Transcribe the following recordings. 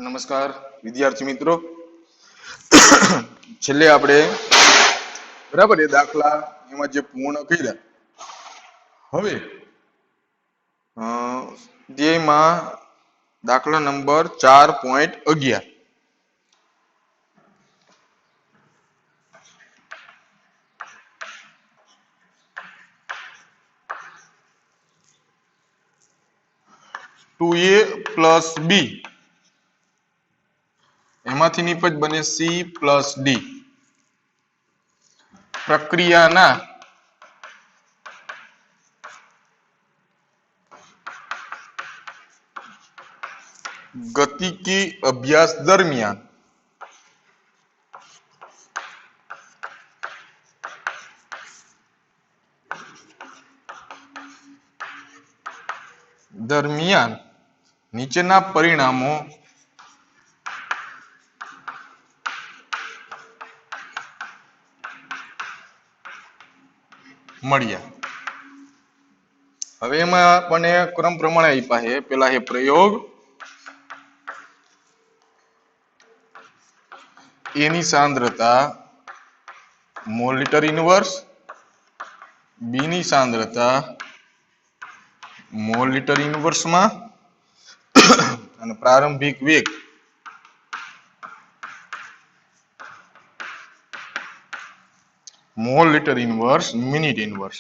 નમસ્કાર વિદ્યાર્થી મિત્રો, છેલ્લે આપણે બરાબર એ દાખલા એમાં જે પૂર્ણ કર્યા. હવે ધ્યેયમાં દાખલા નંબર 4.11 2a plus b એમાંથી નિપજ બને c plus d. પ્રક્રિયાના ગતિકી અભ્યાસ દરમિયાન નીચેના પરિણામો મળ્યા. હવે એમાં આપણને ક્રમ પ્રમાણે આપ્યા છે. પેલા છે પ્રયોગ, A ની સાંદ્રતા મોલ લિટર ઇનવર્સ, B ની સાંદ્રતા મોલ લિટર ઇનવર્સ માં અને પ્રારંભિક વેગ mall litre inverse minute inverse.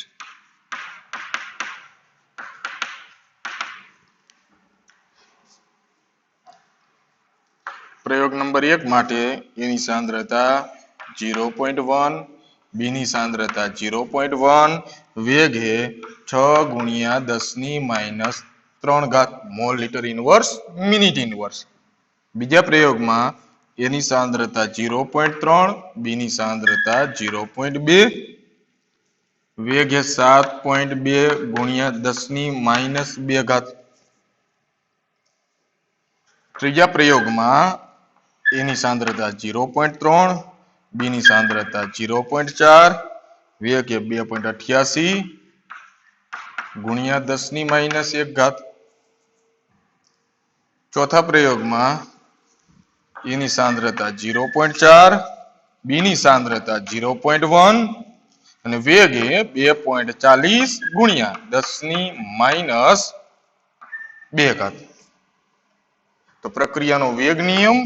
પ્રયોગ નંબર 1 માટે A ની સાંદ્રતા 0.1, B ની સાંદ્રતા 0.1, વેગ હે 6 ગુણ્યા 10 ની -3 ઘાત mall litre inverse minute inverse. બીજા પ્રયોગમાં A ની સાંદ્રતા 0.3, B ની સાંદ્રતા 0.2, વેગ હે 7.2 ગુણ્યા 10 ની -2 ઘાત. ત્રીજા પ્રયોગમાં A ની સાંદ્રતા 0.3, B ની સાંદ્રતા 0.4, વેગ એ 2.88 ગુણ્યા 10 ની -1 ઘાત. ચોથા પ્રયોગમાં A ની સાંદ્રતા 0.4, B ની સાંદ્રતા 0.1 અને વેગ એ 2.40 ગુણ્યા 10 ની -2 ઘાત. તો પ્રક્રિયાનો વેગ નિયમ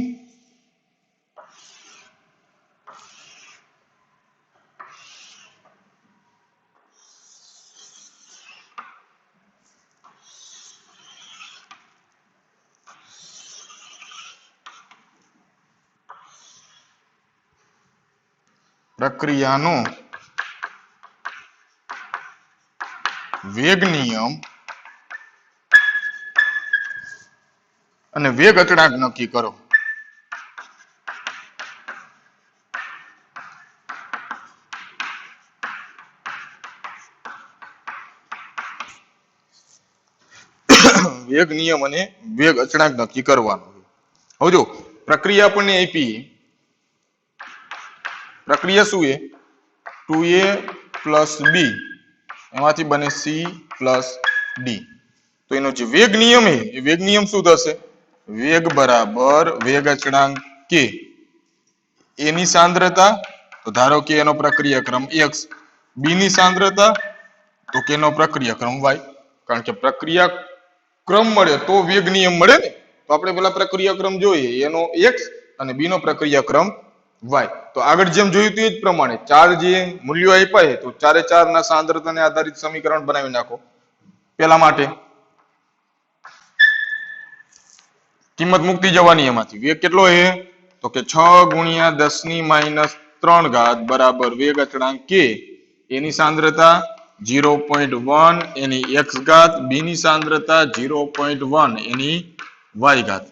અને વેગ અચળાંક નક્કી કરો. વેગ નિયમ અને વેગ અચળાંક નક્કી કરવાનો. હવે જો પ્રક્રિયા આપણને આપી, પ્રક્રિયા શું છે? 2a plus b એમાંથી બને c plus d. તો એનો જે વેગ નિયમ છે એ વેગ નિયમ શું થશે? વેગ બરાબર વેગ અચળાંક k. A ની સાંદ્રતા તો ધારો કે એનો પ્રક્રિયાક્રમ x, b ની સાંદ્રતા તો કે એનો પ્રક્રિયાક્રમ y. કારણ કે પ્રક્રિયાક્રમ મળે તો વેગ નિયમ મળે ને. તો આપણે પેલા પ્રક્રિયાક્રમ જોઈએ, એનો x અને b નો પ્રક્રિયાક્રમ y. તો આગળ જેમ જોયું હતું એ જ પ્રમાણે ચાર જે મૂલ્યો આપ્યા છે તો ચારે ચાર ના સાંદ્રતાને આધારિત સમીકરણ બનાવી નાખો. પેલા માટે કિંમત મૂકતી જવાની એમાંથી. વેગ કેટલો છે? તો કે 6 ગુણ્યા 10 ની -3 ઘાત બરાબર વેગ અચળાંક k. એની સાંદ્રતા 0.1 એની x ઘાત, b ની સાંદ્રતા 0.1 એની y ઘાત.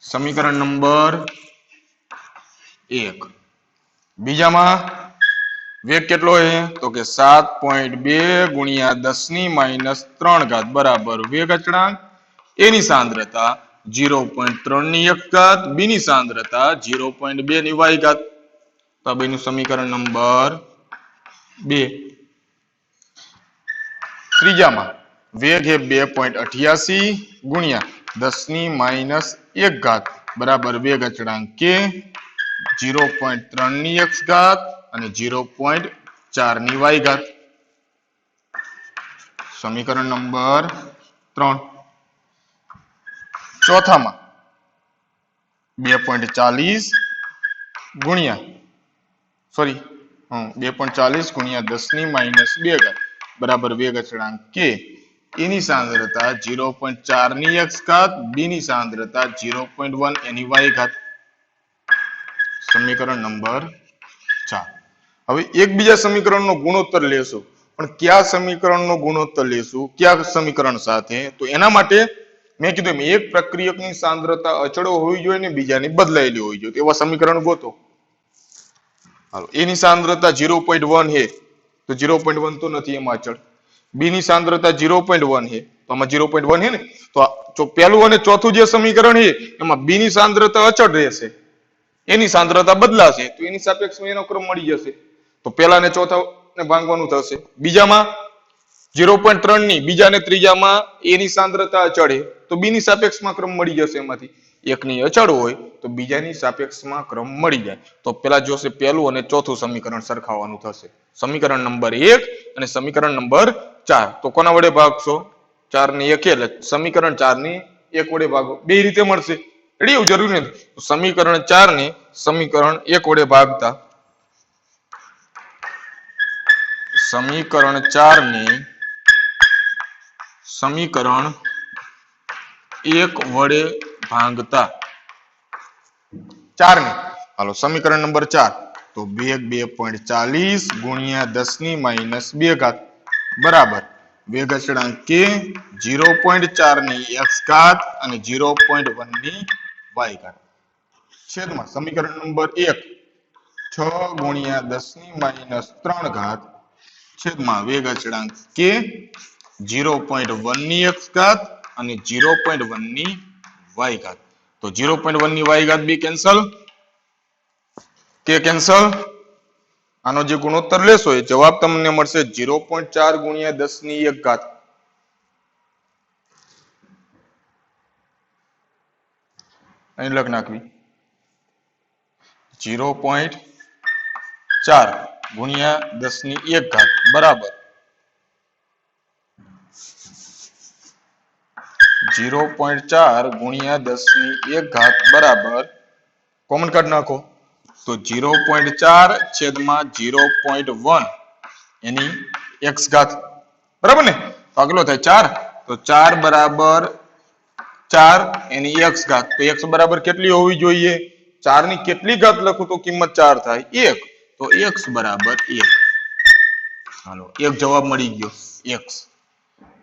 સમીકરણ નંબર 1. બીજામાં વેગ કેટલો છે? તો કે 7.2 ગુણ્યા 10 ની -3 ઘાત બરાબર વેગ અચળાંક. એની સાંદ્રતા 0.3 ની x ઘાત, b ની સાંદ્રતા 0.2 ની y ઘાત. તો આ બેનું સમીકરણ નંબર 2. ત્રીજામાં વેગ એ 2.88 ગુણ્યા 10 ની -1 ઘાત બરાબર વેગ અચળાંક કે 0.3 ની x ઘાત અને 0.4 ની y ઘાત. સમીકરણ નંબર 3. ચોથામાં 2.40 ગુણ્યા 2.40 ગુણ્યા 10 ની -2 ઘાત બરાબર વેગ અચળાંક કે એની સાંદ્રતા 0.4 ની x ઘાત બી ની સાંદ્રતા 0.1 એની y ઘાત. સમીકરણ નંબર 4. હવે એકબીજા સમીકરણનો ગુણોત્તર લેશું, પણ કયા સમીકરણનો ગુણોત્તર લેશું, કયા સમીકરણ સાથે? તો એના માટે મેં કીધું એક પ્રક્રિયકની સાંદ્રતા અચળ હોવી જોઈએ ને બીજાની બદલાયેલી હોવી જોઈએ. એવા સમીકરણ ગોતો. હાલો, એની સાંદ્રતા 0.1 છે તો 0.1 તો નથી એમાં અચળ. બી ની સાંદ્રતા 0.1 છે તો આમાં 0.1 છે ને, તો પહેલું અને ચોથું જે સમીકરણ છે એમાં બી ની સાંદ્રતા અચળ રહેશે, એની સાંદ્રતા બદલાશે તો એની સાપેક્ષમાં એનો ક્રમ મળી જશે. તો પહેલા ને ચોથા ને ભાંગવાનું થશે. બીજામાં 0.3 ની બીજા ને ત્રીજામાં એની સાંદ્રતા અચળ છે તો બી ની સાપેક્ષમાં ક્રમ મળી જશે. એમાંથી એકની અચળ હોય તો બીજાની સાપેક્ષમાં ક્રમ મળી જાય. તો પેલા જોશે પહેલું અને ચોથું સમીકરણ સરખાવવાનું થશે. સમીકરણ નંબર 1 અને સમીકરણ નંબર 4. તો કોના વડે ભાગશો? 4 ની 1 એટલે સમીકરણ 4 ની 1 વડે ભાગો. બે રીતે મળશે. રેડી? એવું જરૂરી નથી. સમીકરણ 4 ને સમીકરણ 1 વડે ભાગતા સમીકરણ 4 ને સમીકરણ 1 વડે ભાંગતા 4 ને હાલો સમીકરણ નંબર 4. તો વેગ 2.40 ગુણ્યા 10 ની -2 ઘાત બરાબર વેગ અચળાંક કે 0.4 ની x ઘાત અને 0.1 ની y ઘાત છેદમાં સમીકરણ નંબર 1 6 ગુણ્યા 10 ની -3 ઘાત છેદમાં વેગ અચળાંક કે 0.1 ની x ઘાત અને 0.1 ની y ઘાત. તો 0.1 ની y ઘાત બી કેન્સલ, કે કેન્સલ. આનો જે ગુણોત્તર લેશો એ જવાબ તમને મળશે 0.4 ગુણ્યા 10 ની 1 ઘાત. અહીં લખ નાખવી 0.4 ગુણ્યા 10 ની 1 ઘાત બરાબર 0.4 ગુણ્યા 10 ની 1 ઘાત બરાબર કોમન કાઢ નાખો તો 0.4 છેદમાં 0.1 એની x ઘાત બરાબર ને. તો આગલો થાય 4 તો 4 બરાબર 4 એની x ઘાત. તો x બરાબર કેટલી હોવી જોઈએ? 4 ની કેટલી ઘાત લખું તો કિંમત 4 થાય? 1. તો x બરાબર 1. હાલો એક જવાબ મળી ગયો x.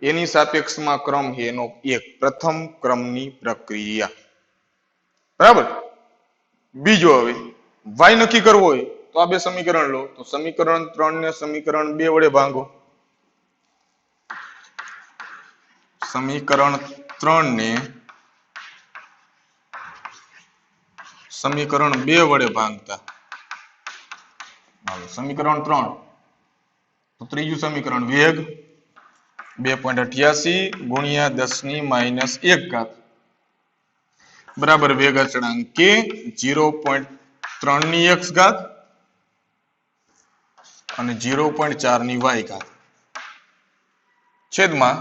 એની સાપેક્ષમાં ક્રમ છે એનો 1, પ્રથમ ક્રમની પ્રક્રિયા. બરાબર. બીજો હવે y નક્કી કરવો હોય તો આ બે સમીકરણ લો. તો સમીકરણ 3 ને સમીકરણ 2 વડે ભાંગો. સમીકરણ 3 ને સમીકરણ 2 વડે ભાંગતા સમીકરણ 3 તો ત્રીજું સમીકરણ વેગ 2.88 ગુણ્યા 10 ની -1 ઘાત બરાબર વેગ અચળાંક કે 0.3 ની x ઘાત અને 0.4 ની y ઘાત છેદમાં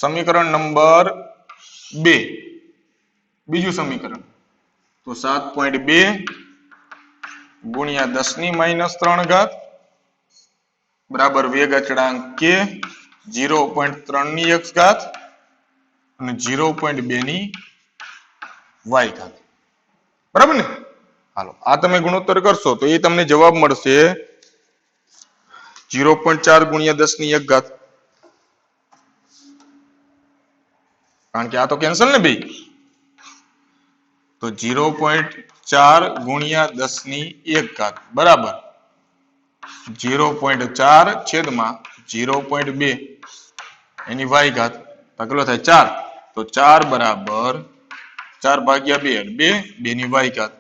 સમીકરણ નંબર 2 બીજું સમીકરણ તો 7.2 ગુણ્યા 10 ની -3 ઘાત બરાબર વેગ અચળાંક કે 0.3 ની x ઘાત અને 0.2 ની y ઘાત બરાબર ને. હાલો આ તમે ગુણોત્તર કરશો તો એ તમને જવાબ મળશે 0.4 ગુણ્યા 10 ની 1 ઘાત. કારણ કે આ તો કેન્સલ ને બે. તો 0.4 ગુણ્યા 10 ની 1 ઘાત બરાબર 0.4 છેદમાં 0.2 એની y ઘાત કેટલો થાય 4. તો 4 બરાબર 4 ભાગ્યા 2 2 ની y ઘાત.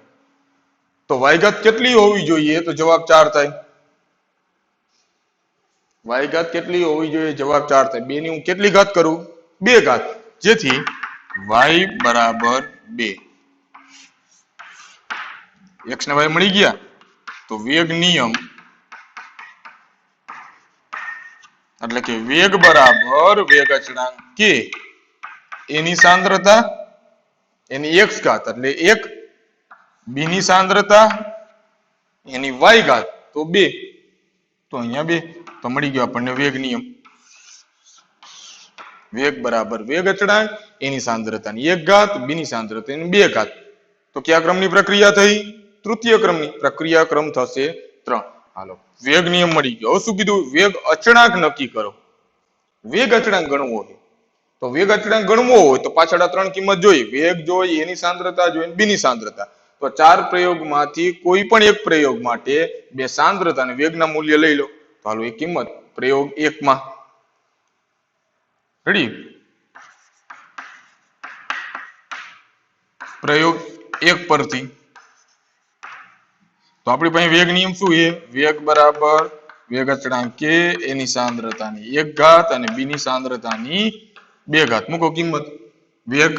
તો y ઘાત કેટલી હોવી જોઈએ? તો જવાબ 4 થાય. y ઘાત કેટલી હોવી જોઈએ? જવાબ 4 થાય. 2 ની હું કેટલી ઘાત કરું? 2 ઘાત. જેથી y બરાબર 2. x ને y મળી ગયા તો વેગ નિયમ એટલે કે વેગ બરાબર વેગ અચળાંક k એની સાંદ્રતા એની x ઘાત એટલે 1 b ની સાંદ્રતા એની y ઘાત તો 2 તો અહીંયા 2 તો મળી ગયો આપણને વેગ નિયમ વેગ બરાબર વેગ અચળાંક એની સાંદ્રતાની 1 ઘાત b ની સાંદ્રતા એની 2 ઘાત તો કયા ક્રમની પ્રક્રિયા થઈ તૃતીય ક્રમની પ્રક્રિયા ક્રમ થશે 3 હાલો વેગ નિયમ મળી ગયો હવે શું કીધું વેગ અચળાંક નક્કી કરો વેગ અચળાંક ગણવો હોય તો વેગ અચળાંક ગણવો હોય તો પાછળ આ 3 કિંમત જોઈ વેગ જોઈ એની સાંદ્રતા જોઈ b ની સાંદ્રતા તો 4 પ્રયોગમાંથી કોઈ પણ એક પ્રયોગ માટે બે સાંદ્રતા અને વેગના મૂલ્ય લઈ લો તો હાલો એ કિંમત પ્રયોગ 1 માં રેડી પ્રયોગ 1 પરથી તો આપણી પાસે વેગ નિયમ શું છે વેગ બરાબર વેગ અચળાંક k એની સાંદ્રતાની 1 ઘાત અને b ની સાંદ્રતાની 2 ઘાત મૂકો કિંમત વેગ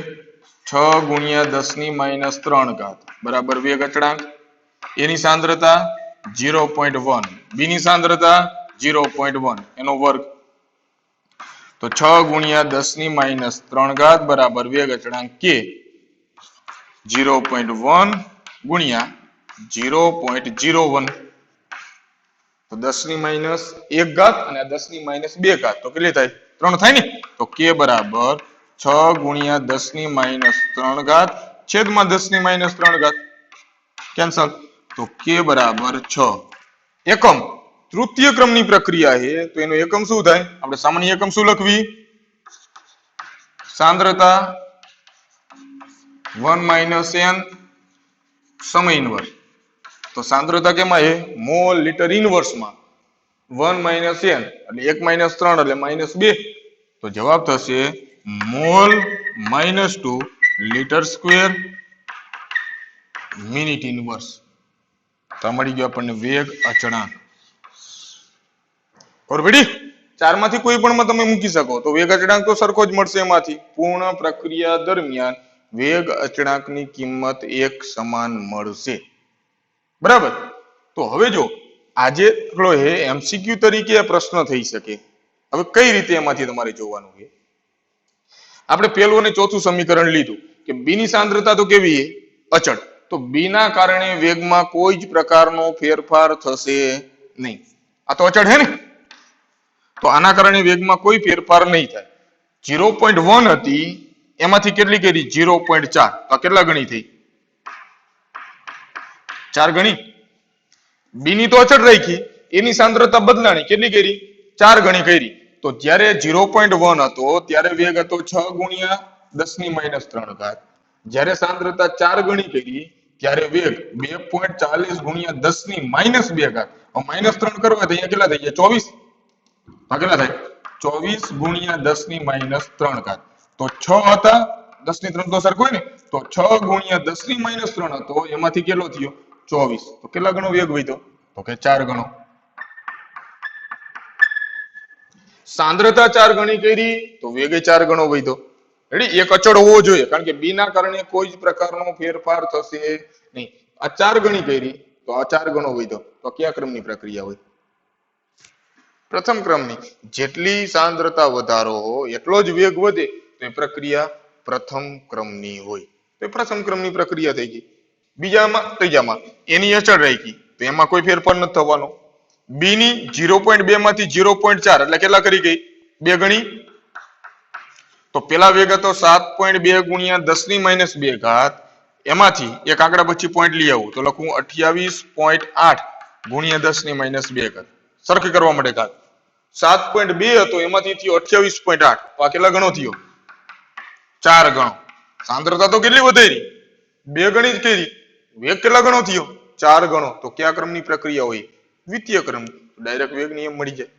6 ગુણ્યા 10 ની -3 ઘાત બરાબર વેગ અચળાંક એની સાંદ્રતા 0.1 b ની સાંદ્રતા 0.1 એનો વર્ગ તો 6 ગુણ્યા 10 ની -3 ઘાત બરાબર વેગ અચળાંક k 0.1 ગુણ્યા 0.01 તો 10 ની -1 ઘાત અને 10 ની -2 ઘાત તો કેટલી થાય 3 થાય ને તો k બરાબર 6 ગુણ્યા 10 ની -3 ઘાત છેદમાં 10 ની -3 ઘાત કેન્સલ તો k બરાબર 6 એકમ તૃતીય ક્રમની પ્રક્રિયા છે તો એનો એકમ શું થાય આપણે સામાન્ય એકમ શું લખવી સાંદ્રતા 1 - n સમય ઇન્વર્સ તો સાંદ્રતા કેમાં છે મોલ લીટર ઇન્વર્સ માં 1 - n એટલે 1 - 3 એટલે -2 તો જવાબ થશે mall -2 litre square minute inverse તો મળી ગયો આપણને વેગ અચળાંક બરોબર ચાર માંથી કોઈ પણ માં તમે મૂકી શકો તો વેગ અચળાંક તો સરખો જ મળશે એમાંથી પૂર્ણ પ્રક્રિયા દરમિયાન વેગ અચળાંકની કિંમત એક સમાન મળશે બરાબર તો હવે જો આજે એમસીક્યુ તરીકે આ પ્રશ્ન થઈ શકે હવે કઈ રીતે એમાંથી તમારે જોવાનું છે આપણે પહેલું અને ચોથું સમીકરણ લીધું કે b ની સાંદ્રતા તો કેવી છે અચળ તો b ના કારણે વેગમાં કોઈ જ પ્રકારનો ફેરફાર થશે નહીં આ તો અચળ છે ને તો આના કારણે વેગમાં કોઈ ફેરફાર નહીં થાય 0.1 હતી એમાંથી કેટલી કરી 0.4 તો આ કેટલા ગણી થઈ 4 ગણી b ની તો અચળ રાખી એની સાંદ્રતા બદલાણી કેટલી કરી 4 ગણી કરી તો જ્યારે 0.1 હતો ત્યારે વેગ હતો 6 ગુણ્યા 10 ની -3 ઘાત જ્યારે સાંદ્રતા 4 ગણી કરી ત્યારે વેગ 2.40 ગુણ્યા 10 ની -2 ઘાત -3 કરવા તો અહીંયા કેટલા થઈ ગયા 24 આ કેટલા થાય 24 ગુણ્યા 10 ની -3 ઘાત તો 6 હતા 10 ની 3 તો સરખો હોય ને તો 6 ગુણ્યા 10 ની -3 હતો એમાંથી કેટલો થયો 24 તો કેટલા ગણો વેગ વધ્યો તો કે 4 ગણો સાંદ્રતા 4 ગણી કરી તો વેગે 4 ગણો વધ્યો રેડી એક અચળ હોવો જોઈએ કારણ કે b ના કારણે કોઈ જ પ્રકારનો ફેરફાર થશે નહીં આ 4 ગણી કરી તો આ 4 ગણો વધ્યો તો કયા ક્રમની પ્રક્રિયા હોય પ્રથમ ક્રમની જેટલી સાંદ્રતા વધારો હોય એટલો જ વેગ વધે તો એ પ્રક્રિયા પ્રથમ ક્રમની હોય તો પ્રથમ ક્રમની પ્રક્રિયા થઈ ગઈ બીજામાં ત્રીજામાં એની અચળ રાખી તો એમાં કોઈ ફેરફાર નથી થવાનો b ની 0.2 માંથી 0.4 એટલે કેટલા કરી ગઈ 2 ગણી તો પેલા વેગ હતો 7.2 ગુણ્યા 10 ની -2 ઘાત એમાંથી એક આંકડા પછી પોઈન્ટ લઈ આવું તો લખું 28.8 ગુણ્યા 10 ની -2 ઘાત સરખી કરવા માટે ઘાત 7.2 હતો એમાંથી થયો 28.8 તો આ કેટલા ગણો થયો 4 ગણો સાંદ્રતા તો કેટલી વધેરી 2 ગણી જ કરી વેગ કેટલા ગણો થયો 4 ગણો તો કયા ક્રમની પ્રક્રિયા હોય દ્વિતીય ક્રમ ડાયરેક્ટ વેગ નિયમ મળી જાય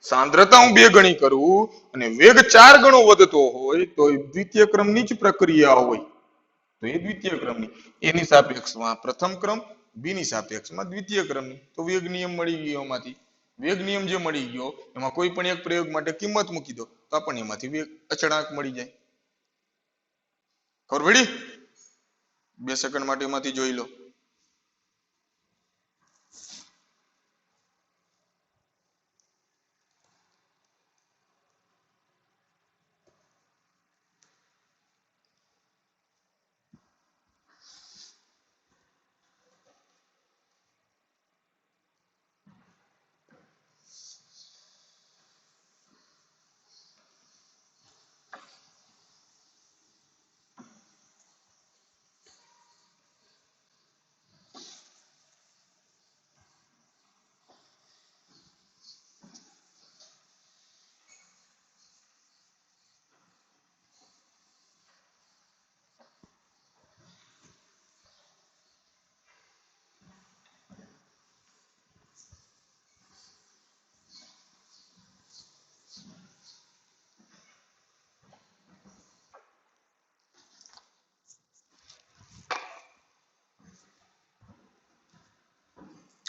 સાંદ્રતા હું 2 ગણી કરું અને વેગ 4 ગણો વધતો હોય તો દ્વિતીય ક્રમની જ પ્રક્રિયા હોય તો એ દ્વિતીય ક્રમની એની સાપેક્ષમાં પ્રથમ ક્રમ b ની સાપેક્ષમાં દ્વિતીય ક્રમની તો વેગ નિયમ મળી ગયો એમાંથી વેગ નિયમ જે મળી ગયો એમાં કોઈ પણ એક પ્રયોગ માટે કિંમત મૂકી દો તો આપણને એમાંથી વેગ અચળાંક મળી જાય ખબર પડી 2 સેકન્ડ માટે એમાંથી જોઈ લો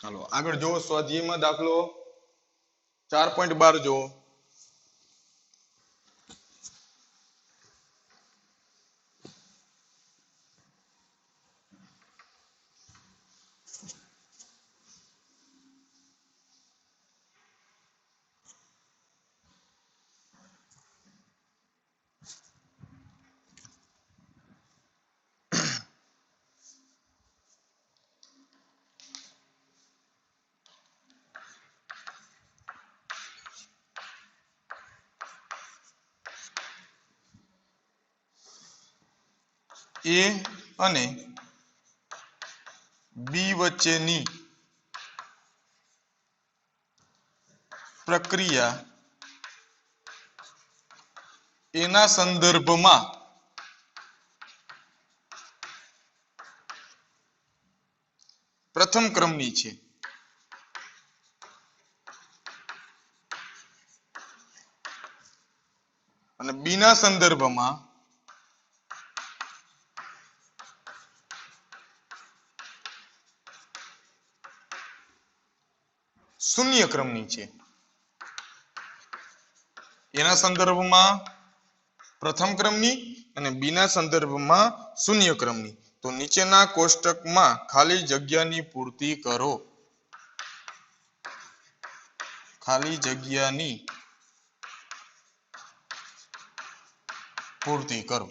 ચાલો આગળ જો સ્વાધ્યાયમાં દાખલો 4.12 જો A અને B વચ્ચેની પ્રક્રિયા એના સંદર્ભમાં પ્રથમ ક્રમની છે અને B ના સંદર્ભમાં શૂન્ય ક્રમની છે. એના સંદર્ભમાં પ્રથમ ક્રમની અને B ના સંદર્ભમાં શૂન્ય ક્રમની. તો નીચેના કોષ્ટકમાં ખાલી જગ્યાની પૂર્તિ કરો. ખાલી જગ્યાની પૂર્તિ કરો.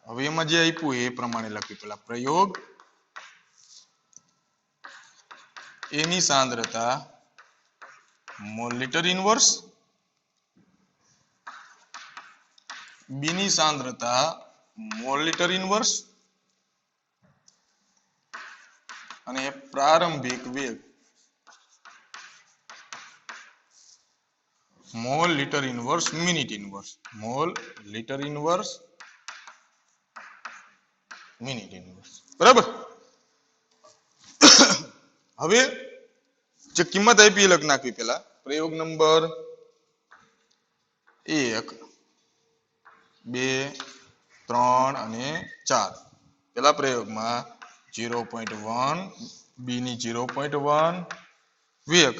હવે એમાં જે આપ્યું એ પ્રમાણે લખ્યું. પેલા પ્રયોગ એની સાંદ્રતા મોલ લીટર ઇનવર્સ, બી ની સાંદ્રતા મોલ લીટર ઇનવર્સ અને પ્રારંભિક વેગ mall litre inverse minute inverse. Mall litre inverse minute inverse. બરાબર. હવે જે કિંમત આપી એ લખી નાખવી. પેલા પ્રયોગ નંબર 1, 2, 3 અને 4. પેલા પ્રયોગમાં 0.1, બી ની 0.1 વેગ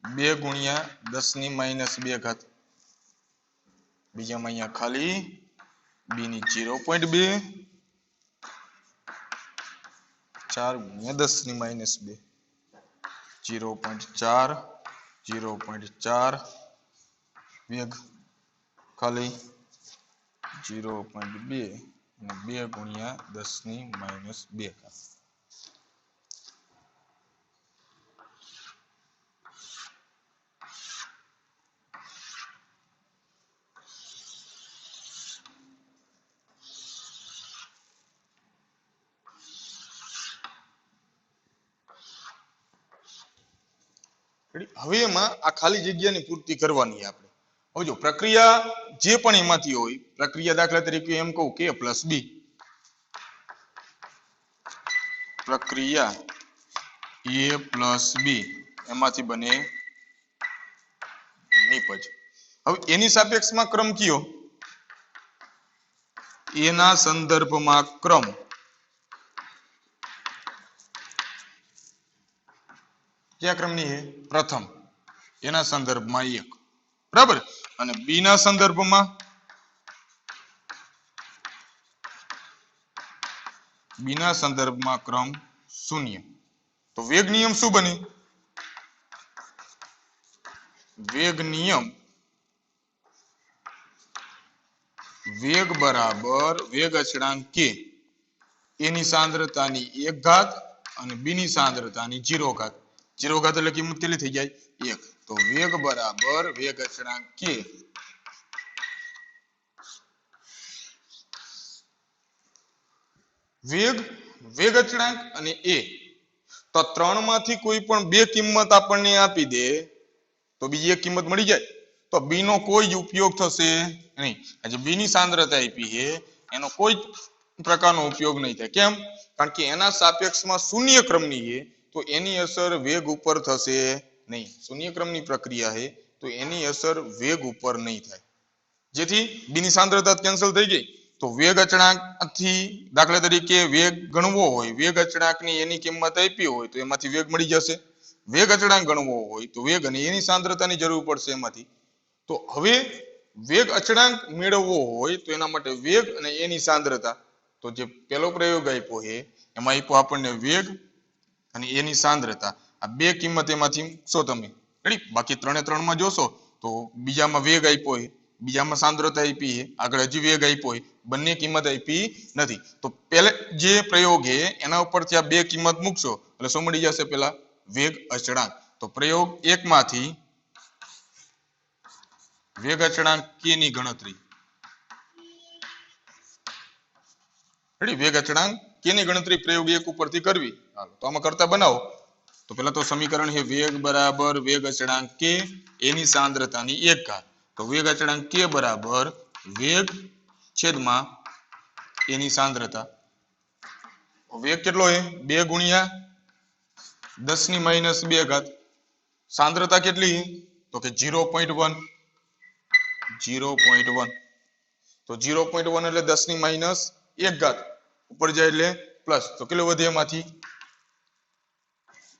2 ગુણ્યા 10 - 2 બીજામાં અહીંયા ખાલી બી ની 0.2 4 ગુણ્યા 10 - 2 0.4 0.4 વેગ ખાલી 0.2 અને 2 ગુણ્યા 10 - 2. હવે એમાં આ ખાલી જગ્યાની પૂર્તિ કરવાની આપણે. હવે જો પ્રક્રિયા જે પણ એમાંથી હોય, પ્રક્રિયા દાખલા તરીકે એમ કહું કે પ્લસ બી, પ્રક્રિયા એ પ્લસ બી એમાંથી બને નિપજ. હવે એની સાપેક્ષમાં ક્રમ કયો? એના સંદર્ભમાં ક્રમ કયા ક્રમની છે? પ્રથમ. એના સંદર્ભમાં 1. બરાબર. અને બી ના સંદર્ભમાં ક્રમ 0. તો વેગ નિયમ શું બને? વેગ નિયમ વેગ બરાબર વેગ અચળાંક કે એની સાંદ્રતાની 1 ઘાત અને બી ની સાંદ્રતાની 0 ઘાત. 0 ઘાત એટલે કિંમત કેટલી થઈ જાય? 1. તો વેગ બરાબર વેગ અચળાંક કે વેગ અચળાંક અને એ. તો 3 માંથી કોઈ પણ 2 કિંમત આપણને આપી દે તો બીજી એક કિંમત મળી જાય. તો બી નો કોઈ જ ઉપયોગ થશે નહીં. આજે બી ની સાંદ્રતા આપી છે એનો કોઈ પ્રકારનો ઉપયોગ નહીં થાય. કેમ? કારણ કે એના સાપેક્ષમાં શૂન્ય ક્રમની છે તો એની અસર વેગ ઉપર થશે નહીં. શૂન્ય ક્રમની પ્રક્રિયા છે તો એની અસર વેગ ઉપર નહીં થાય. જેથી બી ની સાંદ્રતા કેન્સલ થઈ ગઈ. તો વેગ અચળાંકથી દાખલા તરીકે વેગ ગણવો હોય, વેગ અચળાંકની એની કિંમત આપી હોય તો એમાંથી વેગ મળી જશે. વેગ અચળાંક ગણવો હોય તો વેગ અને એની સાંદ્રતાની જરૂર પડશે એમાંથી. તો હવે વેગ અચળાંક મેળવવો હોય તો એના માટે વેગ અને એની સાંદ્રતા, તો જે પહેલો પ્રયોગ આપ્યો છે એમાં આપ્યો આપણને વેગ અને એની સાંદ્રતા. આ બે કિંમત એમાંથી મૂકશો તમે. રેડી? બાકી 3 એ 3 માં જોશો તો બીજામાં વેગ આપ્યો છે, બીજામાં સાંદ્રતા આપી છે, આગળ હજી વેગ આપ્યો છે, બંને કિંમત આપી નથી. તો પહેલે જે પ્રયોગ છે એના ઉપરથી આ બે કિંમત મૂકશો એટલે શું મળી જશે? પેલા વેગ અચળાંક. તો પ્રયોગ 1 માંથી વેગ અચળાંક k ની ગણતરી. રેડી? વેગ અચળાંક k ની ગણતરી પ્રયોગ 1 ઉપરથી કરવી. હાલો તો આમાં કરતા બનાવો. તો પેલા તો સમીકરણ છે વેગ બરાબર વેગ અચળાંક k એની સાંદ્રતાની 1 ઘાત. તો વેગ અચળાંક k બરાબર વેગ છેદમાં એની સાંદ્રતા. વેગ કેટલો છે? 2 ગુણ્યા 10 ની માઇનસ 2 ઘાત. સાંદ્રતા કેટલી? તો કે 0.1. 0.1. તો 0.1 એટલે 10 ની માઇનસ 1 ઘાત. ઉપર જાય એટલે પ્લસ. તો કેટલું વધે એમાંથી?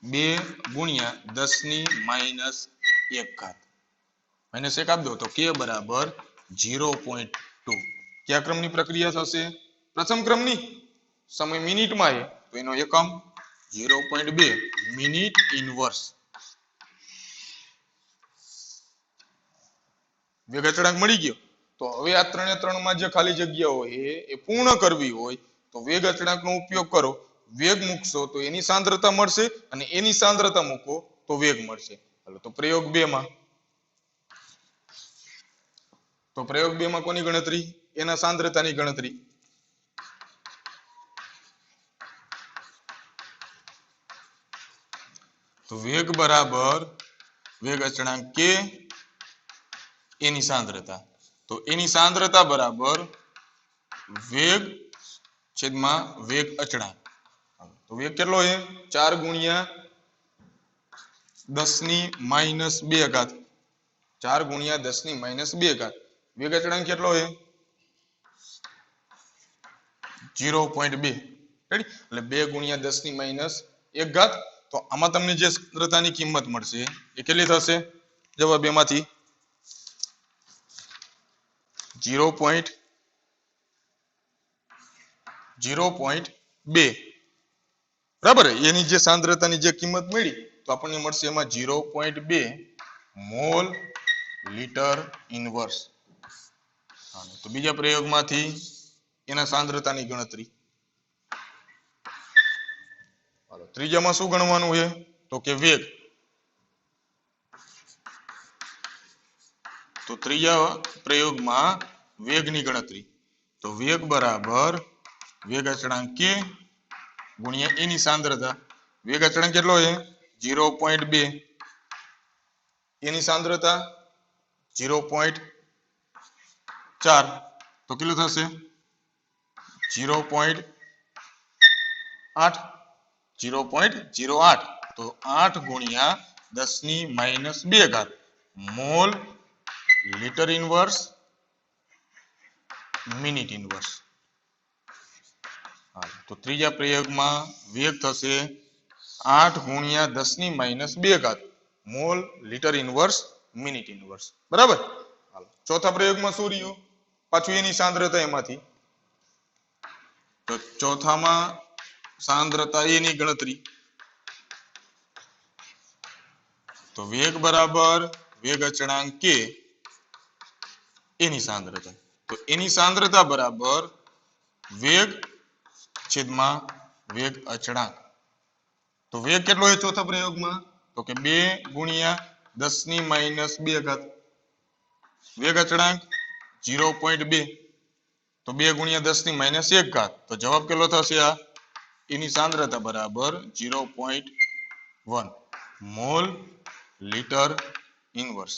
2 ગુણ્યા 10 ની માઇનસ 1 ઘાત. માઇનસ 1 આપી દો તો k બરાબર 0.2. કયા ક્રમની પ્રક્રિયા થશે? પ્રથમ ક્રમની. સમય મિનિટમાં છે તો એનો એકમ 0.2 મિનિટ ઇનવર્સ. વેગ અચળાંક મળી ગયો. તો હવે આ 3 એ 3 માં જે ખાલી જગ્યાઓ છે એ પૂર્ણ કરવી હોય તો વેગ અચળાંકનો ઉપયોગ કરો. વેગ મૂકશો તો એની સાંદ્રતા મળશે અને એની સાંદ્રતા મૂકો તો વેગ મળશે. હાલો તો પ્રયોગ 2 માં. તો પ્રયોગ 2 માં કોની ગણતરી? એના સાંદ્રતાની ગણતરી. તો વેગ બરાબર વેગ અચળાંક k એની સાંદ્રતા. તો એની સાંદ્રતા બરાબર વેગ છેદમાં વેગ અચળાંક. તો વેગ કેટલો છે? 4 ગુણ્યા 10 ની માઇનસ 2 ઘાત. 4 ગુણ્યા 10 ની માઇનસ 2 ઘાત. વેગ અચળાંક કેટલો છે? 0.2. રેડી? એટલે 2 ગુણ્યા 10 ની માઇનસ 1 ઘાત. તો આમાં તમને જે સાંદ્રતાની કિંમત મળશે એ કેટલી થશે? જવાબ એમાંથી 0.2. બરાબર? એની જે સાંદ્રતાની જે કિંમત મળી તો આપણને મળશે એમાં 0.2 મોલ લીટર ઇનવર્સ. તો બીજા પ્રયોગમાંથી એના સાંદ્રતાની ગણતરી. હાલો ત્રીજામાં શું ગણવાનું છે? તો કે વેગ. તો ત્રીજા પ્રયોગમાં વેગની ગણતરી. તો વેગ બરાબર વેગ અચળાંક k ગુણ્યા એની સાંદ્રતા. વેગ અચળાંક કેટલો છે? 0.2. એની સાંદ્રતા 0.4. તો કેટલું થશે? 0.8. 0.08. તો 8 ગુણ્યા 10 ની માઇનસ 2 ઘાત mall litre inverse minute inverse. તો ત્રીજા પ્રયોગમાં વેગ થશે 8 ગુણ્યા 10 ની માઇનસ 2 ઘાત mall litre inverse minute inverse. બરાબર? ચોથા પ્રયોગમાં શું રહ્યું? પાછું એની સાંદ્રતા એમાંથી. તો ચોથામાં સાંદ્રતા એની ગણતરી. તો વેગ બરાબર વેગ અચળાંક k એની સાંદ્રતા. તો એની સાંદ્રતા બરાબર વેગ છેદમાં વેગ અચળાંક. તો વેગ કેટલો છે ચોથા પ્રયોગમાં? તો કે 2 ગુણ્યા 10 ની માઇનસ 2 ઘાત. વેગ અચળાંક 0.2. તો 2 ગુણ્યા 10 ની માઇનસ 1 ઘાત. તો જવાબ કેટલો થશે? આ એની સાંદ્રતા બરાબર 0.1 મોલ લીટર ઇનવર્સ.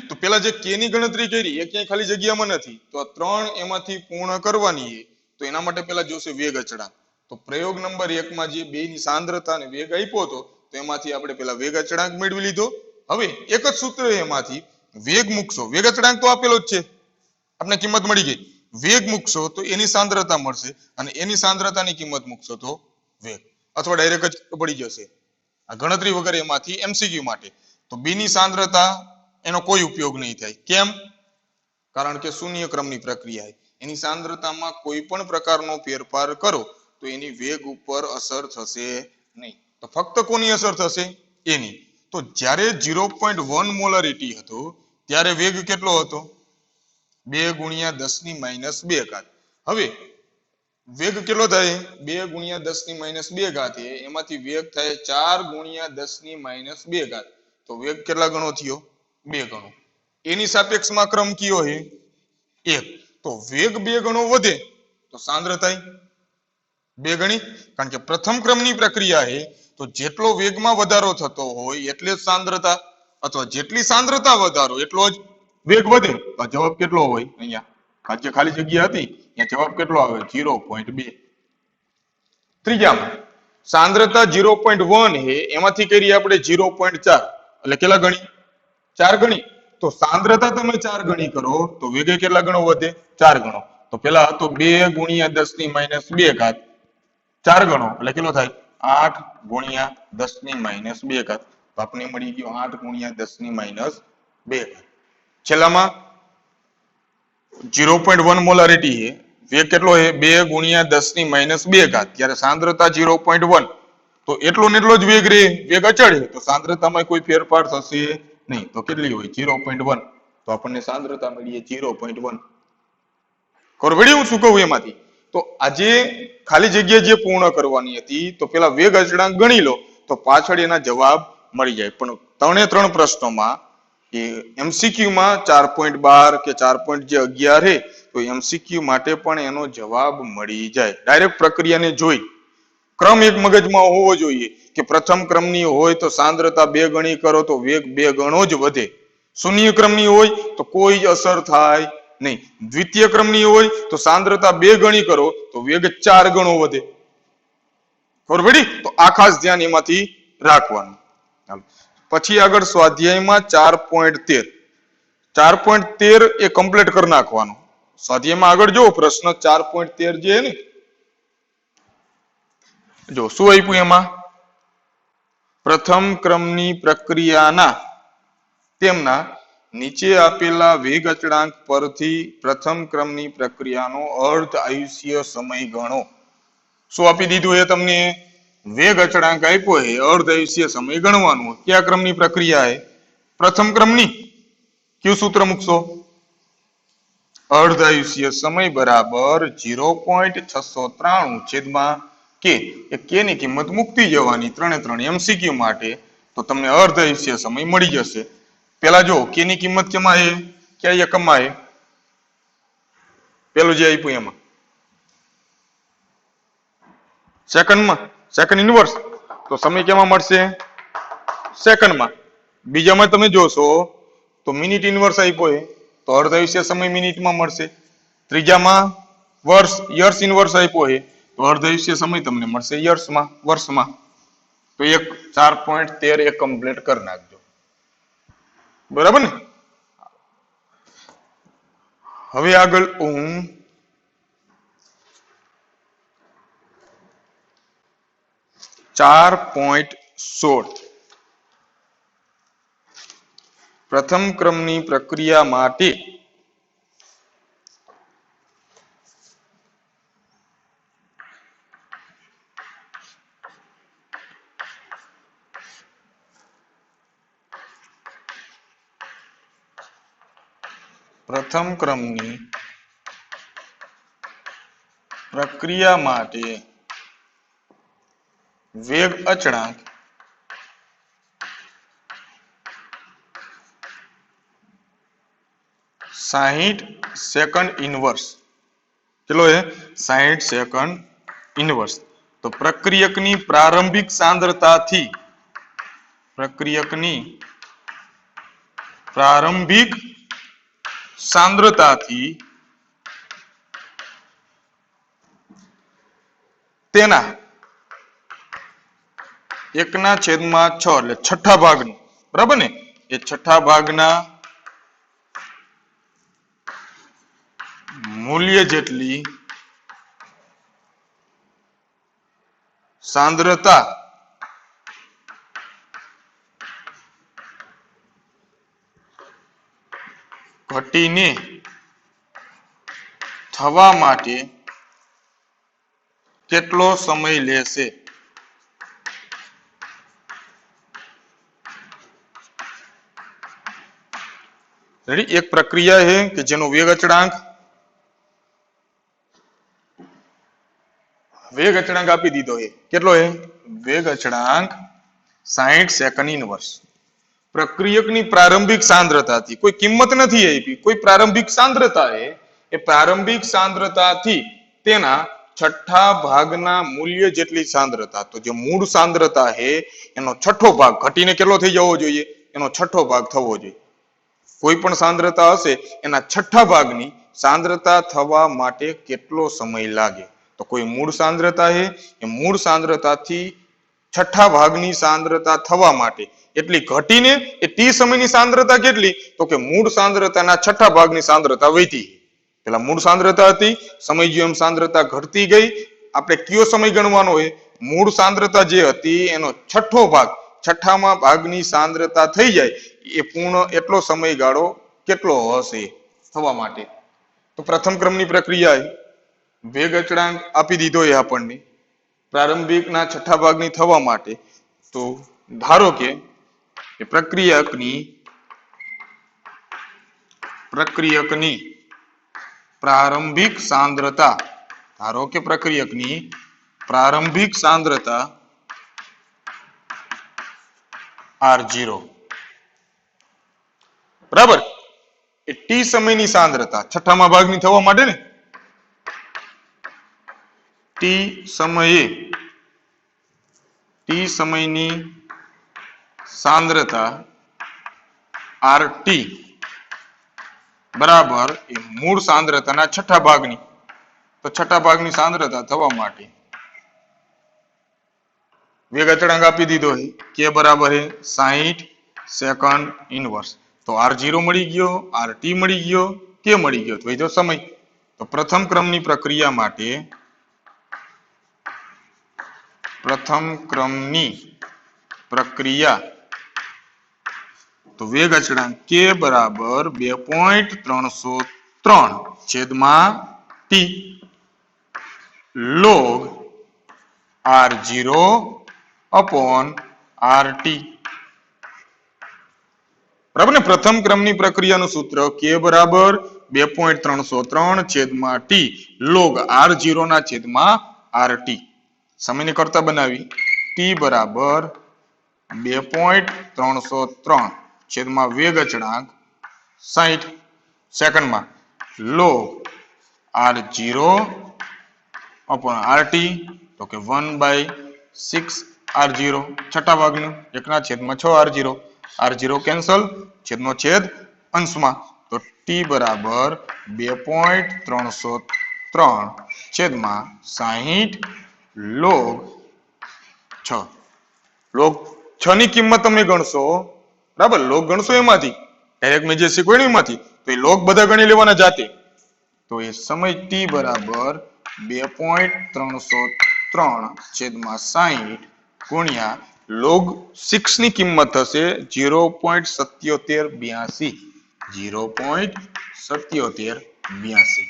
તો પેલા જે k ની ગણતરી કરી એ ક્યાંય ખાલી જગ્યામાં નથી. તો આ 3 એમાંથી પૂર્ણ કરવાની છે. તો એના માટે પેલા જોશે વેગ અચળાંક. તો પ્રયોગ નંબર 1 માં જે બેની સાંદ્રતા અને વેગ આપ્યો હતો તો એમાંથી આપણે પેલા વેગ અચળાંક મેળવી લીધો. હવે એક જ સૂત્ર એમાંથી વેગ મૂકશો. વેગ અચળાંક તો આપેલો જ છે. આપણે કિંમત મળી ગઈ. વેગ મૂકશો તો એની સાંદ્રતા મળશે અને એની સાંદ્રતાની કિંમત મૂકશો તો વેગ, અથવા ડાયરેક્ટ જ પડી જશે. આ ગણતરી વગર એમાંથી એમસીક્યુ માટે તો બી ની સાંદ્રતા એનો કોઈ ઉપયોગ નહીં થાય. કેમ? કારણ કે શૂન્ય ક્રમની પ્રક્રિયા એની સાંદ્રતામાં કોઈ પણ પ્રકારનો ફેરફાર કરો તો એની વેગ ઉપર અસર થશે નહીં. તો ફક્ત કોની અસર થશે? એની. તો જ્યારે 0.1 મોલારિટી હતો ત્યારે વેગ કેટલો હતો? 2 ગુણ્યા 10 ની માઇનસ 2 ઘાત. હવે વેગ કેટલો થાય? 2 ગુણ્યા 10 ની માઇનસ 2 ઘાત એમાંથી વેગ થાય 4 ગુણ્યા 10 ની માઇનસ 2 ઘાત. તો વેગ કેટલા ગણો થયો? 2 ગણો. એની સાપેક્ષમાં ક્રમ કયો છે? 1. તો વેગ 2 ગણો વધે તો સાંદ્રતા 2 ગણી, કારણ કે પ્રથમ ક્રમની પ્રક્રિયા છે તો જેટલો વેગમાં વધારો થતો હોય એટલે જ સાંદ્રતા, અથવા જેટલી સાંદ્રતા વધારો એટલો જ વેગ વધે. તો જવાબ કેટલો હોય? અહીંયા જે ખાલી જગ્યા હતી ત્યાં જવાબ કેટલો આવે? 0.2. ત્રીજામાં સાંદ્રતા 0.1 છે એમાંથી કરી આપણે 0.4 એટલે કેટલા ગણી? 4 ગણી. તો સાંદ્રતા તમે 4 ગણી કરો તો વેગ કેટલા ગણો વધે? 4 ગણો. તો પેલા હતો 2 ગુણ્યા 10 ની માઇનસ 2 ઘાત, 4 ગણો એટલે કેટલો થાય? 8 ગુણ્યા 10 ની માઇનસ 2 ઘાત. તો આપણે મળી ગયો 8 ગુણ્યા 10 ની માઇનસ 2 ઘાત. છેલ્લામાં 0.1 મોલારિટી છે, વેગ કેટલો છે? 2 ગુણ્યા 10 ની માઇનસ 2 ઘાત. ત્યારે સાંદ્રતા 0.1. તો એટલો ને એટલો જ વેગ રહે, વેગ અચળ છે તો સાંદ્રતામાં કોઈ ફેરફાર થશે નહીં. તો કેટલી હોય? 0.1. તો આપણને સાંદ્રતા મળી 0.1. ખબર પડી હું શું કહું એમાંથી? તો આજે ખાલી જગ્યા જે પૂર્ણ કરવાની હતી તો પેલા વેગ અચળાંક ગણી લો તો પાછળ એના જવાબ મળી જાય. પણ 3 પ્રશ્નોમાં એ MCQ માં 4.12 કે 4.11 છે તો MCQ માટે પણ એનો જવાબ મળી જાય. ડાયરેક્ટ પ્રક્રિયાને જોઈ ક્રમ એક મગજમાં હોવો જોઈએ કે પ્રથમ ક્રમની હોય તો સાંદ્રતા 2 ગણી કરો તો વેગ 2 ગણો જ વધે. શૂન્ય ક્રમની હોય તો કોઈ જ અસર થાય નહીં. દ્વિતીય ક્રમની હોય તો સાંદ્રતા 2 ગણી કરો તો વેગ 4 ગણો વધે. ખબર પડી? તો આ ખાસ ધ્યાન એમાંથી રાખવાનું. પછી આગળ સ્વાધ્યાયમાં 4.13. 4.13 એ કમ્પ્લીટ કરી નાખવાનું. સ્વાધ્યાયમાં આગળ જો પ્રશ્ન 4.13 જે ને જો શું આપ્યું એમાં? પ્રથમ ક્રમની પ્રક્રિયાના તેમના નીચે આપેલા વેગ અચળાંક પરથી પ્રથમ ક્રમની પ્રક્રિયાનો અર્ધ આયુષ્ય સમય ગણો. શું આપી દીધું એ તમને? વેગ અચળાંક આપ્યો છે, અર્ધ આયુષ્ય સમય ગણવાનું. કયા ક્રમની પ્રક્રિયા છે? પ્રથમ ક્રમની. કયું સૂત્ર મૂકશો? અર્ધ આયુષ્ય સમય બરાબર 0.693 છેદમાં કે. એ કે ની કિંમત મૂકતી જવાની 3 MCQ માટે તો તમને અર્ધ આયુષ્ય સમય મળી જશે. પેલા જો કે ની કિંમત કેમાં છે? ક્યાં એકમમાં છે? પેલું જે આપ્યું એમાં સેકન્ડમાં, સેકન્ડ ઇન્વર્સ. તો સમય કેમાં મળશે? સેકન્ડમાં. બીજામાં તમે જોશો તો મિનિટ ઇન્વર્સ આપ્યો છે તો અર્ધ આયુષ્ય સમય મિનિટમાં મળશે. ત્રીજામાં વર્ષ, યર્સ ઇન્વર્સ આપ્યો છે તો અર્ધ આયુષ્ય સમય તમને મળશે યર્સમાં, વર્ષમાં. તો એક 4.13 એક કમ્પ્લીટ કરી નાખજો. બરાબર ને? હવે આગળ હું 4.16 પ્રથમ ક્રમની પ્રક્રિયા માટે વેગ અચળાંક સાહીઠ સેકન્ડ ઇનવર્સ. કેટલો છે? 60 સેકન્ડ ઇનવર્સ. તો પ્રક્રિયકની પ્રારંભિક સાંદ્રતાથી તેના 1/6 એટલે છઠ્ઠા ભાગનું, બરાબર ને? એ છઠ્ઠા ભાગના મૂલ્ય જેટલી સાંદ્રતા ઘટીને થવા માટે કેટલો સમય લેશે? રેડી, એક પ્રક્રિયા છે કે જેનો વેગ અચળાંક આપી દીધો છે. કેટલો છે? વેગ અચળાંક 60 સેકન્ડ ઇનવર્સ. પ્રક્રિયકની પ્રારંભિક સાંદ્રતાથી કોઈ કિંમત નથી આપી, કોઈ પ્રારંભિક સાંદ્રતા છે, એ પ્રારંભિક સાંદ્રતાથી તેના છઠ્ઠા ભાગના મૂલ્ય જેટલી સાંદ્રતા, તો જે મૂળ સાંદ્રતા છે એનો છઠ્ઠો ભાગ ઘટીને કેટલો થઈ જવો જોઈએ? એનો છઠ્ઠો ભાગ થવો જોઈએ. કોઈ પણ સાંદ્રતા હશે એના છઠ્ઠા ભાગની સાંદ્રતા થવા માટે કેટલો સમય લાગે? તો કોઈ મૂળ સાંદ્રતા છે, એ મૂળ સાંદ્રતાથી છઠ્ઠા ભાગની સાંદ્રતા થવા માટે એટલી ઘટીને એ ટી સમયની સાંદ્રતા કેટલી? તો કે મૂળ સાંદ્રતાના છઠ્ઠા ભાગની સાંદ્રતા વધી. પેલા મૂળ સાંદ્રતા હતી, સમય ગયો એમ સાંદ્રતા ઘટતી ગઈ. આપણે કયો સમય ગણવાનો હોય? મૂળ સાંદ્રતા જે હતી એનો છઠ્ઠો ભાગ, છઠ્ઠામાં ભાગની સાંદ્રતા થઈ જાય એ પૂર્ણ એટલો સમયગાળો કેટલો હશે થવા માટે? તો પ્રથમ ક્રમની પ્રક્રિયા વેગ અચળાંક આપી દીધો એ આપણને પ્રારંભિકના છઠ્ઠા ભાગની થવા માટે. તો ધારો કે પ્રક્રિયકની પ્રારંભિક સાંદ્રતા, ધારો કે પ્રક્રિયકની પ્રારંભિક સાંદ્રતા R0, બરાબર, એ ટી સમયની સાંદ્રતા છઠ્ઠામાં ભાગની થવા માટે ને ટી સમયની સાંદ્રતા RT બરાબર એ મૂળ સાંદ્રતાના છઠ્ઠા ભાગની, તો છઠ્ઠા ભાગની સાંદ્રતા થવા માટે વેગ અચળાંક આપી દીધો છે કે બરાબર છે 60 સેકન્ડ ઇનવર્સ. તો R0 મળી ગયો, RT મળી ગયો, કે મળી ગયો, તો સમય. તો પ્રથમ ક્રમની પ્રક્રિયા માટે તો વેગ અચળાંક k બરાબર 2.303 છેદમાં t log R0 upon RT. બરાબર ને? પ્રથમ ક્રમની પ્રક્રિયાનું સૂત્ર k બરાબર 2.303 છેદમાં t log R0 ના છેદમાં RT. સમયને કરતા બનાવી t બરાબર 2.303 છેદમાં વેગ અચળાંક 60 સેકન્ડમાં log R0 upon RT, તો કે 1/6 R0 છઠ્ઠા ભાગનું 1/6 R0, R0 કેન્સલ, છેદનો છેદ અંશમાં, તો t બરાબર 2.303 છેદમાં 60 log 6. log 6 ની કિંમત તમે ગણશો, બરાબર, log ગણશો એમાંથી ડાયરેક્ટ મેં જે શીખવાડ્યું એમાંથી, તો એ log બધા ગણી લેવાના જાતે. તો એ સમય t બરાબર 2.303 છેદમાં 60 ગુણ્યા log 6 ની કિંમત થશે 0.7782. 0.7782.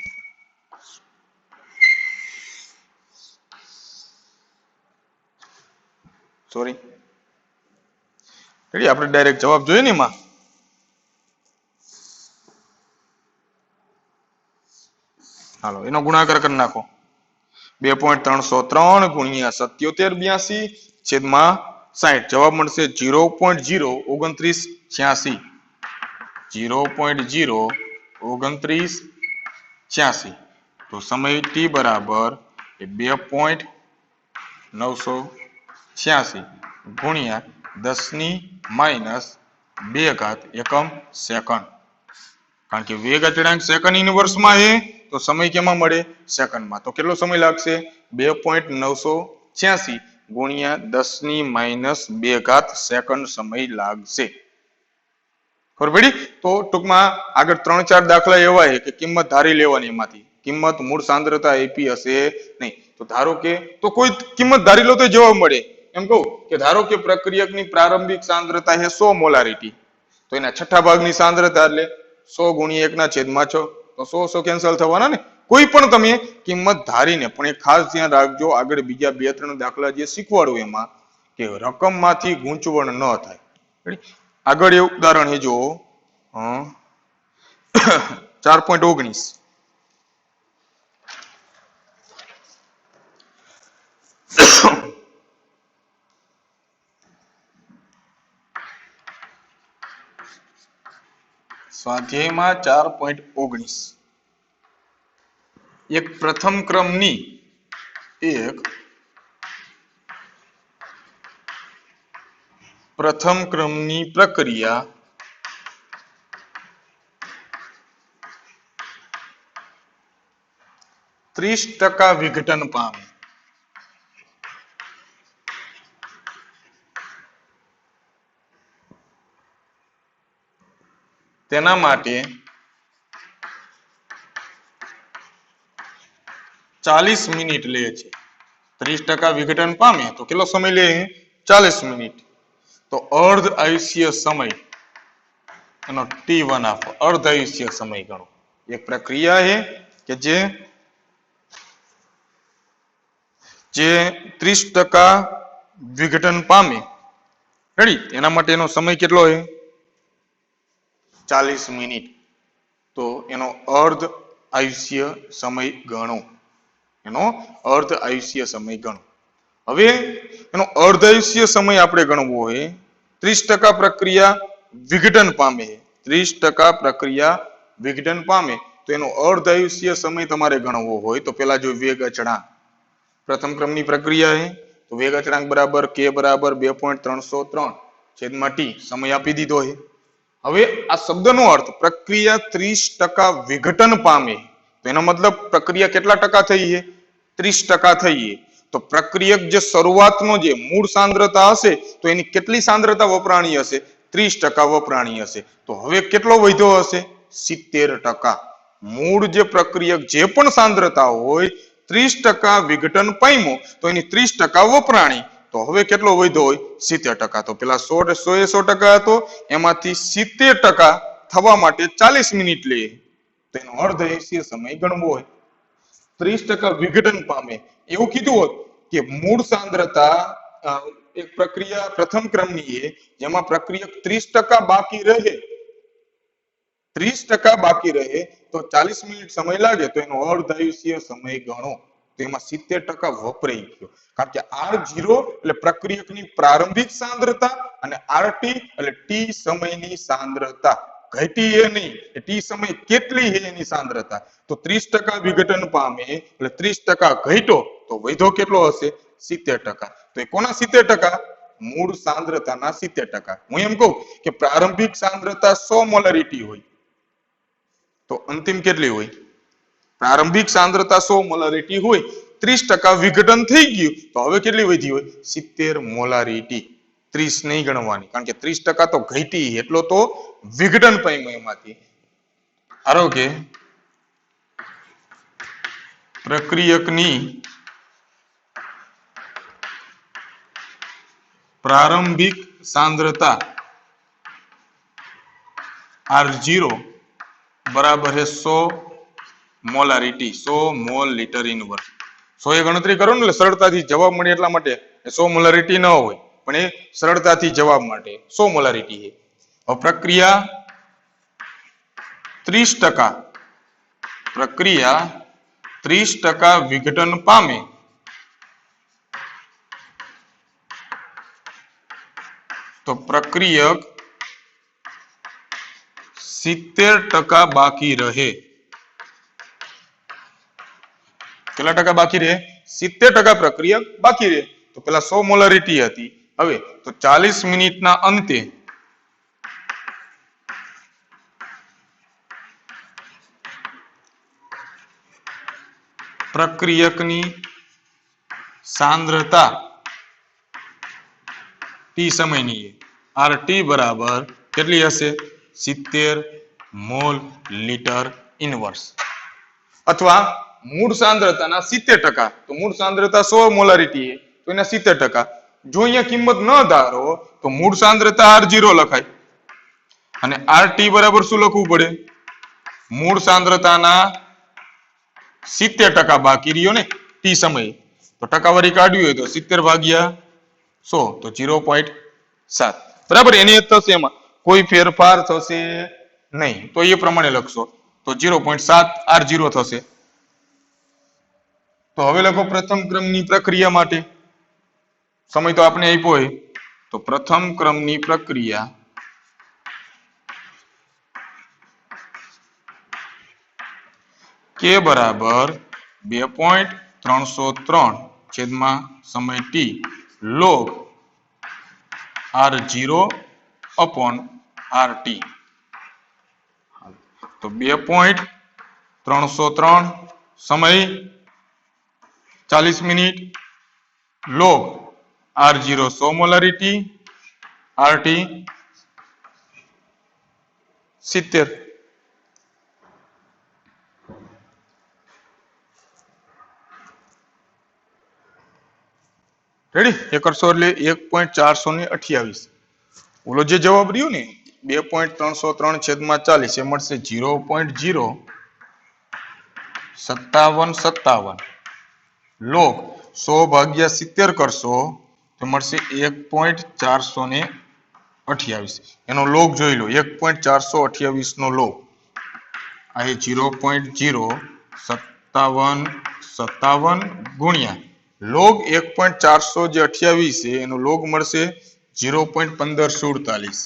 સોરી, આપણે ડાયરેક્ટ જવાબ જોઈએ ને એમાં. હાલો એનો ગુણાકાર કરી નાખો. 2.303 ગુણ્યા 7782 છેદમાં 60, જવાબ મળશે 0.02986. 0.02986. તો સમય t બરાબર 2.986 ગુણ્યા 10⁻² એકમ સેકન્ડ. કારણ કે વેગ અચળાંક સેકન્ડ ઇનવર્સમાં છે તો સમય કેમાં મળે? સેકન્ડમાં. તો કેટલો સમય લાગશે? 2.986 ગુણ્યા 10⁻² સેકન્ડ સમય લાગશે. ખબર પડી? તો ટૂંકમાં આગળ 3-4 દાખલા એવા છે કે કિંમત ધારી લેવાની એમાંથી. કિંમત મૂળ સાંદ્રતા આપી હશે નહીં. તો ધારો કે તો કોઈ કિંમત ધારી લો તો જવાબ મળે. એમ કહું કે ધારો કે પ્રક્રિયકની પ્રારંભિક સાંદ્રતા છે 100 મોલારિટી, તો એના છઠ્ઠા ભાગની સાંદ્રતા એટલે 100 ગુણ્યા 1/6, તો 100 કેન્સલ થવાના ને. કોઈ પણ તમે કિંમત ધારીને, પણ એ ખાસ ધ્યાન રાખજો આગળ બીજા 2-3 દાખલા જે શીખવાડું એમાં કે રકમમાંથી ગૂંચવણ ન થાય. આગળ એવું ઉદાહરણ એ જો 4.19 સ્વાધ્યાયમાં 4.19 એક પ્રથમ ક્રમની પ્રક્રિયા 30% વિઘટન પામે. તેના માટે 40 મિનિટ લે છે. 30% વિઘટન પામે તો કેટલો સમય લે? 40 મિનિટ. તો અર્ધ આયુષ્ય સમય એનો T1 આપો, અર્ધ આયુષ્ય સમય ગણો. એક પ્રક્રિયા છે કે જે 30% વિઘટન પામે, રેડી, એના માટેનો સમય કેટલો છે? 40 મિનિટ. તો એનો અર્ધ આયુષ્ય સમય ગણો. એનો અર્ધ આયુષ્ય સમય ગણો. હવે એનો અર્ધ આયુષ્ય સમય આપણે ગણવો હોય, 30% પ્રક્રિયા વિઘટન પામે, 30% પ્રક્રિયા વિઘટન પામે, તો એનો અર્ધ આયુષ્ય સમય તમારે ગણવો હોય તો પેલા જો વેગ અચળાંક. પ્રથમ ક્રમની પ્રક્રિયા છે તો વેગ અચળાંક બરાબર k બરાબર 2.303 છેદમાં t સમય આપી દીધો છે. હવે આ શબ્દનો અર્થ પ્રક્રિયા 30% વિઘટન પામે, તો એનો મતલબ પ્રક્રિયા કેટલા ટકા થઈ છે? 30% થઈ છે. તો પ્રક્રિયક જે શરૂઆતનો જે મૂળ સાંદ્રતા હશે તો એની કેટલી સાંદ્રતા વપરાણી હશે? 30% વપરાણી હશે. તો હવે કેટલો વધ્યો હશે? 70%. મૂળ જે પ્રક્રિયક જે પણ સાંદ્રતા હોય 30% વિઘટન પામ્યો તો એની 30% વપરાણી, તો હવે કેટલો વધ્યો હોય? 70%. તો પેલા 100% હતો એમાંથી 70% થવા માટે 40 મિનિટ લે, તો એનો અર્ધ આયુષ્ય સમય ગણવો હોય. 30% વિઘટન પામે એવું કીધું હોત કે મૂળ સાંદ્રતા એક પ્રક્રિયા પ્રથમ ક્રમની છે જેમાં પ્રક્રિયક 30% બાકી રહે, 30% બાકી રહે તો 40 મિનિટ સમય લાગે, તો એનો અર્ધ આયુષ્ય સમય ગણો. તો એમાં 70% વપરાઈ ગયો. કારણ કે R0 એટલે પ્રક્રિયકની પ્રારંભિક સાંદ્રતા અને RT એટલે T સમયની સાંદ્રતા. ઘટી એ નહીં, T સમય કેટલી છે એની સાંદ્રતા. તો 30% વિઘટન પામે એટલે 30% ઘટ્યો તો વધ્યો કેટલો હશે? 70%. તો એ કોના 70%? મૂળ સાંદ્રતાના 70%. હું એમ કહું કે પ્રારંભિક સાંદ્રતા 100 મોલારિટી હોય તો અંતિમ કેટલી હોય? પ્રારંભિક સાંદ્રતા 100 મોલારિટી હોય, 30% વિઘટન થઈ ગયું તો હવે કેટલી વધી હોય? 70 મોલારિટી. 30 નહીં ગણવાની, કારણ કે 30% તો ઘટી, એટલો તો વિઘટન પામ્યો એમાંથી. ધારો કે પ્રક્રિયકની પ્રારંભિક સાંદ્રતા R0 બરાબર છે 100 મોલારિટી, 100 મોલ લીટર ઇનવર્સ. 100 એ ગણતરી કરો ને એટલે સરળતાથી જવાબ મળે, એટલા માટે 100 મોલારિટી ન હોય પણ એ સરળતાથી જવાબ માટે 100 મોલારિટી છે. હવે પ્રક્રિયા 30% વિઘટન પામે તો પ્રક્રિયક 70% બાકી રહે. કેટલા ટકા બાકી રહે? 70% પ્રક્રિયક બાકી રહે. તો પેલા 100 મોલારિટી હતી, હવે તો 40 મિનિટના અંતે પ્રક્રિયકની સાંદ્રતા T સમયની RT બરાબર કેટલી હશે? 70 મોલ લીટર ઇનવર્સ. અથવા મૂળ સાંદ્રતાના 70%, તો મૂળ સાંદ્રતા 100 મોલારિટી તો એના 70%. જો અહીંયા કિંમત ન ધારો તો મૂળ સાંદ્રતા R0 લખાય અને RT બરાબર શું લખવું પડે? મૂળ સાંદ્રતાના 70% બાકી રહ્યો ને t સમયે, તો ટકાવારી કાઢવી હોય તો 70 ભાગ્યા 100 તો 0.7 બરાબર. એની જ થશે, એમાં કોઈ ફેરફાર થશે નહીં, તો એ પ્રમાણે લખશો તો 0.7 R0 થશે. તો હવે લખો પ્રથમ ક્રમની પ્રક્રિયા માટે. સમય તો આપણે આપ્યો હોય, તો પ્રથમ ક્રમની પ્રક્રિયા કે બરાબર 2.303 છેદમાં સમય t log R0 upon RT. તો 2.303 સમય 40 minute log R0 100 molarity RT 70. Ready? એ કરશો એટલે 1.428. ઓલો જે જવાબ રહ્યો ને 2.303 છેદમાં 40 એ મળશે 0.05757 log 100 ભાગ્યા 70 કરશો તો મળશે 1.428. એનો લોગ જોઈ લો, 1.428 નો લોગ આ 0.05757 ગુણ્યા લોગ 1.428 છે એનો લોગ મળશે 0.1547.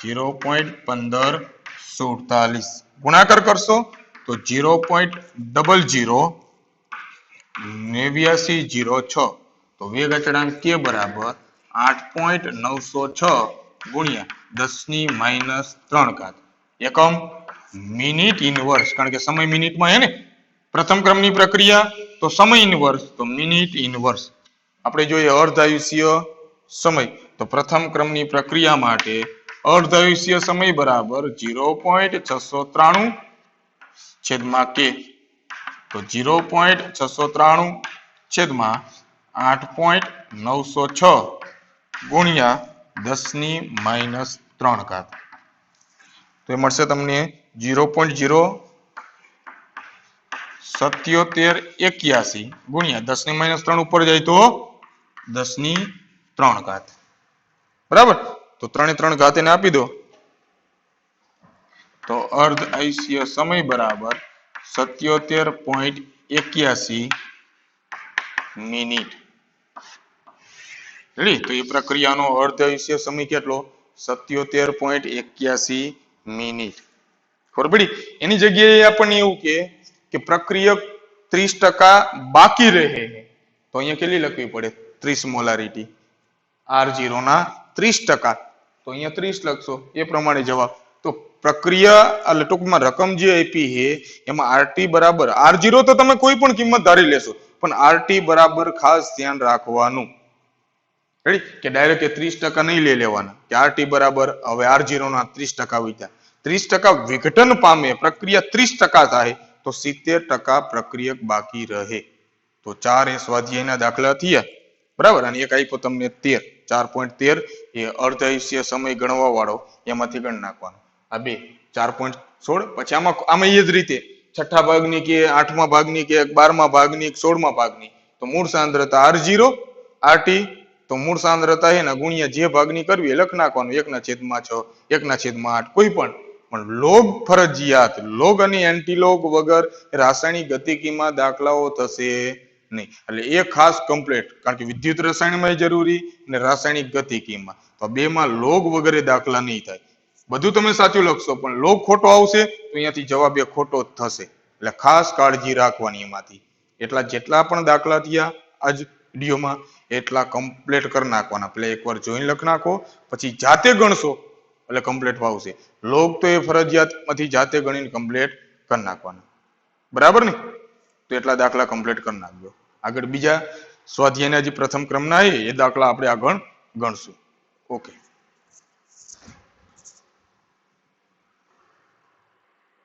0.1547 ગુણાકાર કરશો તો 0.008906. તો વેગ અચળાંક કે બરાબર 8.906 ગુણ્યા 10⁻³ એકમ મિનિટ ઇનવર્સ, કારણ કે સમય મિનિટમાં હે ને પ્રથમ ક્રમની પ્રક્રિયા, તો સમય ઇનવર્સ તો મિનિટ ઇનવર્સ. આપણે જોઈએ અર્ધાયુષ્ય સમય, તો પ્રથમ ક્રમની પ્રક્રિયા માટે અર્ધાયુષ્ય સમય બરાબર 0.693 છેદમાં કે, તો 0.693 છેદમાં 8.906 ગુણ્યા 10⁻³ તો એ મળશે તમને 0.07781 ગુણ્યા 10⁻³ ઉપર જાય તો 10⁻³ બરાબર. તો 3 ઘાત એને આપી દો તો અર્ધ આયુષ્ય સમય બરાબર 77.81 મિનિટ. રેડી? તો એ પ્રક્રિયાનો અર્ધ આયુષ્ય સમય કેટલો? 77.81 મિનિટ. ખબર પડી? એની જગ્યાએ આપણને એવું કે પ્રક્રિયક 30% બાકી રહે, તો અહીંયા કેટલી લખવી પડે? 30 મોલારિટી R0 ના 30%, તો અહીંયા 30 લખશો, એ પ્રમાણે જવાબ. તો પ્રક્રિયા એટલે ટૂંકમાં રકમ જે આપી છે એમાં RT બરાબર R0 તો તમે કોઈ પણ કિંમત ધારી લેશો, પણ RT બરાબર ખાસ ધ્યાન રાખવાનું. રેડી? કે ડાયરેક્ટ 30% નહીં લઈ લેવાના, કે RT બરાબર હવે R0 ના 30% વિચાર 30% વિઘટન પામે, પ્રક્રિયા 30% થાય તો 70% પ્રક્રિયક બાકી રહે. તો 4 એ સ્વાધ્યાયના દાખલા થયા બરાબર. અને એક આપ્યો તમને 4.13 એ અર્ધાયુષ્ય સમય ગણવા વાળો, એમાંથી ગણ નાખવાનો. આ 4.16 પછી આમાં એ જ રીતે 6ઠા ભાગની કે 8મા ભાગની કે 12મા ભાગની કે 16મા ભાગની, તો મૂળ સાંદ્રતા R0 RT, તો મૂળ સાંદ્રતા એના ગુણ્યા જે ભાગની કરવી એ લખ નાખવાનું, 1/6 1/8 કોઈ પણ લોગ ફરજિયાત, લોગ અને એન્ટીલોગ વગર રાસાયણિક ગતિકીમાં દાખલાઓ થશે નહીં. એટલે એ ખાસ કમ્પ્લીટ, કારણ કે વિદ્યુત રસાયણમાં જરૂરી અને રાસાયણિક ગતિકીમાં, તો બેમાં લોગ વગરે દાખલા નહીં થાય. બધું તમે સાચું લખશો પણ લોગ ખોટો આવશે તો અહીંયાથી જવાબ એ ખોટો જ થશે. એટલે ખાસ કાળજી રાખવાની એમાંથી. જેટલા પણ દાખલા થયા આજ વિડીયોમાં એટલા કમ્પ્લીટ કરી નાખવાના. એટલે એકવાર જોઈને લખ નાખો, પછી જાતે ગણશો એટલે કમ્પ્લીટ ફાવશે. લોગ તો એ ફરજિયાતમાંથી જાતે ગણીને કમ્પ્લીટ કરી નાખવાના. બરાબર ને? તો એટલા દાખલા કમ્પ્લીટ કરી નાખજો. આગળ બીજા સ્વાધ્યાયના જે પ્રથમ ક્રમના એ દાખલા આપણે આગળ ગણશું. ઓકે.